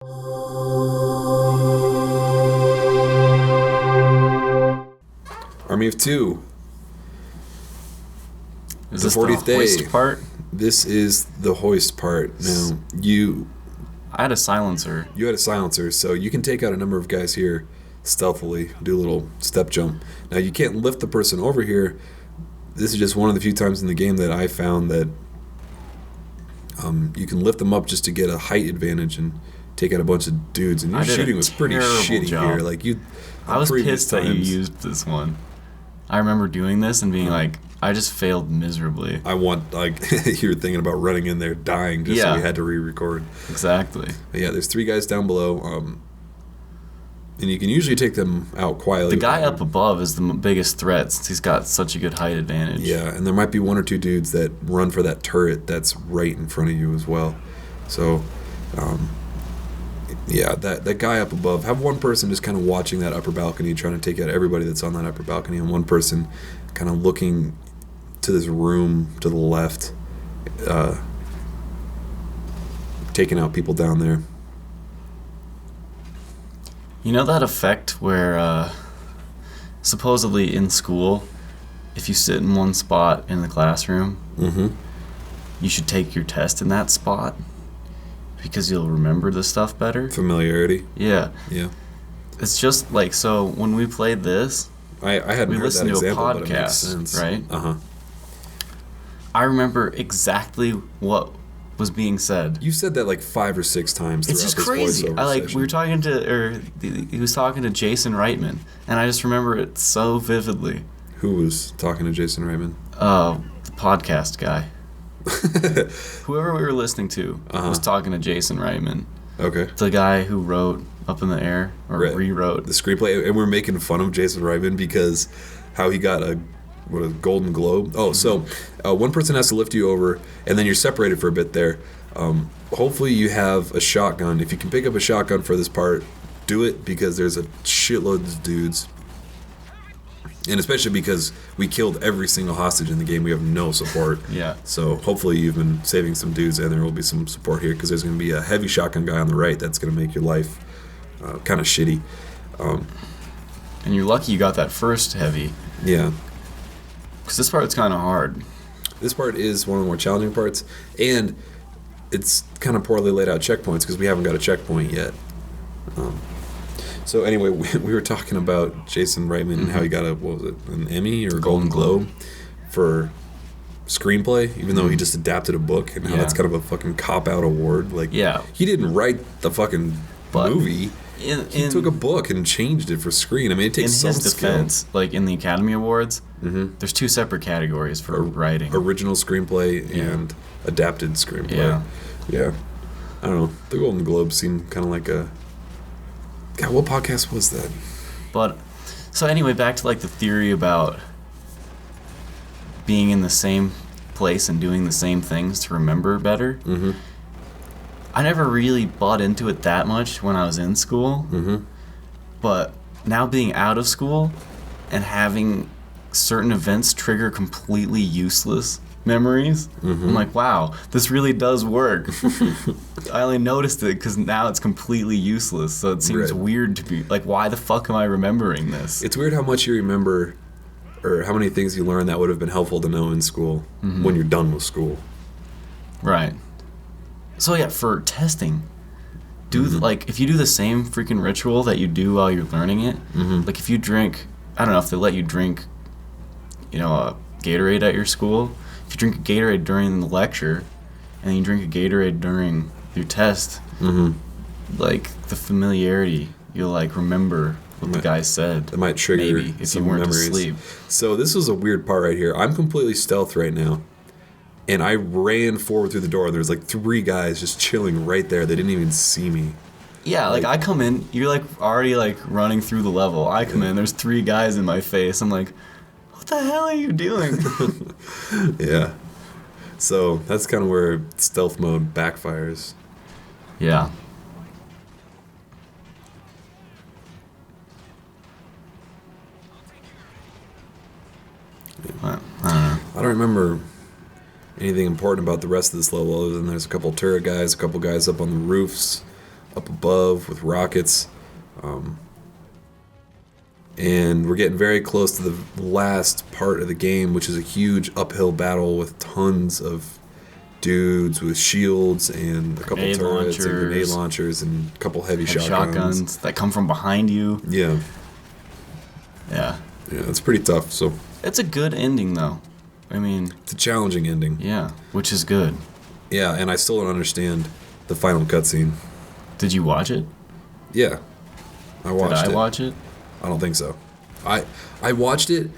Army of Two. Is this the 40th day. Hoist part? This is the hoist part. Now, I had a silencer. You had a silencer, so you can take out a number of guys here stealthily, do a little step jump. Now, you can't lift the person over here. This is just one of the few times in the game that I found that you can lift them up just to get a height advantage and take out a bunch of dudes. And your shooting was pretty shitty here. Like I was pissed that you used this one. I remember doing this and being like, I just failed miserably. You were thinking about running in there dying just so you had to re-record. Exactly. But yeah, there's 3 guys down below, and you can usually take them out quietly. The guy up above is the biggest threat since he's got such a good height advantage. Yeah, and there might be 1 or 2 dudes that run for that turret that's right in front of you as well. So, yeah, that guy up above, have one person just kind of watching that upper balcony, trying to take out everybody that's on that upper balcony, and one person kind of looking to this room to the left, taking out people down there. You know that effect where supposedly in school, if you sit in one spot in the classroom, you should take your test in that spot because you'll remember the stuff better? Familiarity? Yeah. Yeah. It's just like, so when we played this, I hadn't heard that example, but it makes sense. Right? Uh-huh. I remember exactly what was being said. You said that like 5 or 6 times. It's just crazy. We were talking to, he was talking to Jason Reitman, and I just remember it so vividly. Who was talking to Jason Reitman? The podcast guy. Whoever we were listening to was talking to Jason Reitman. Okay. The guy who wrote Up in the Air, or rewrote the screenplay, and we're making fun of Jason Reitman because how he got a Golden Globe. Oh, so one person has to lift you over, and then you're separated for a bit there. Hopefully you have a shotgun. If you can pick up a shotgun for this part, do it, because there's a shitload of dudes. And especially because we killed every single hostage in the game, we have no support. Yeah. So hopefully you've been saving some dudes, and there will be some support here, because there's going to be a heavy shotgun guy on the right that's going to make your life kind of shitty. And you're lucky you got that first heavy. Yeah. Because this part's kind of hard. This part is one of the more challenging parts, and it's kind of poorly laid out checkpoints because we haven't got a checkpoint yet. So anyway, we were talking about Jason Reitman and how he got an Emmy or a Golden Globe for screenplay, even though he just adapted a book, and how that's kind of a fucking cop-out award. Like, he didn't write the fucking movie. He took a book and changed it for screen. I mean, it takes some skill. In his defense, like in the Academy Awards, there's 2 separate categories for writing. Original screenplay and adapted screenplay. Yeah. I don't know. The Golden Globe seemed kind of like a... God, what podcast was that? But, so anyway, back to like the theory about being in the same place and doing the same things to remember better. I never really bought into it that much when I was in school. But now being out of school and having certain events trigger completely useless memories, I'm like, wow, this really does work. I only noticed it because now it's completely useless, so it seems weird to be like, why the fuck am I remembering this? It's weird how much you remember, or how many things you learn that would have been helpful to know in school when you're done with school. Right. So yeah, for testing, like if you do the same freaking ritual that you do while you're learning it, like if you drink, I don't know if they let you drink, a Gatorade at your school. If you drink a Gatorade during the lecture, and you drink a Gatorade during your test, like the familiarity, you'll like remember what the guy said. It might trigger maybe if you weren't asleep. So this was a weird part right here. I'm completely stealth right now. And I ran forward through the door. There's like 3 guys just chilling right there. They didn't even see me. Yeah, like I come in, you're like already like running through the level. I come in, there's 3 guys in my face. I'm like, what the hell are you doing? Yeah. So that's kind of where stealth mode backfires. Yeah. I don't know. I don't remember anything important about the rest of this level other than there's a couple turret guys, a couple guys up on the roofs, up above with rockets. And we're getting very close to the last part of the game, which is a huge uphill battle with tons of dudes with shields and a couple turrets and grenade launchers and a couple heavy shotguns that come from behind you. Yeah, it's pretty tough. So it's a good ending, though. I mean, it's a challenging ending. Yeah, which is good. Yeah, and I still don't understand the final cutscene. Did you watch it? Yeah, I watched it. Did I watch it? I don't think so. I watched it.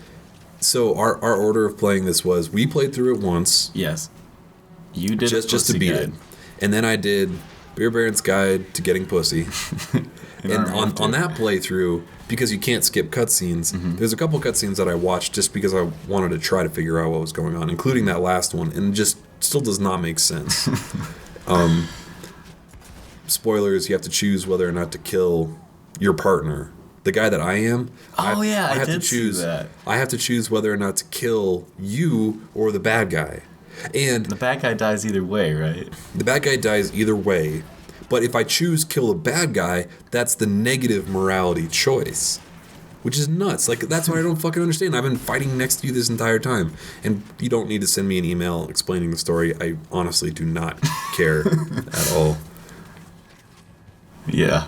So our order of playing this was we played through it once. Yes. You did just to beat it. And then I did Beer Baron's Guide to Getting Pussy. And on that playthrough, because you can't skip cutscenes, there's a couple cutscenes that I watched just because I wanted to try to figure out what was going on, including that last one, and it just still does not make sense. Spoilers, you have to choose whether or not to kill your partner. The guy that I am, I have did to choose. See that. I have to choose whether or not to kill you or the bad guy. And the bad guy dies either way, right? The bad guy dies either way. But if I choose kill the bad guy, that's the negative morality choice. Which is nuts. Like, that's what I don't fucking understand. I've been fighting next to you this entire time. And you don't need to send me an email explaining the story. I honestly do not care at all. Yeah.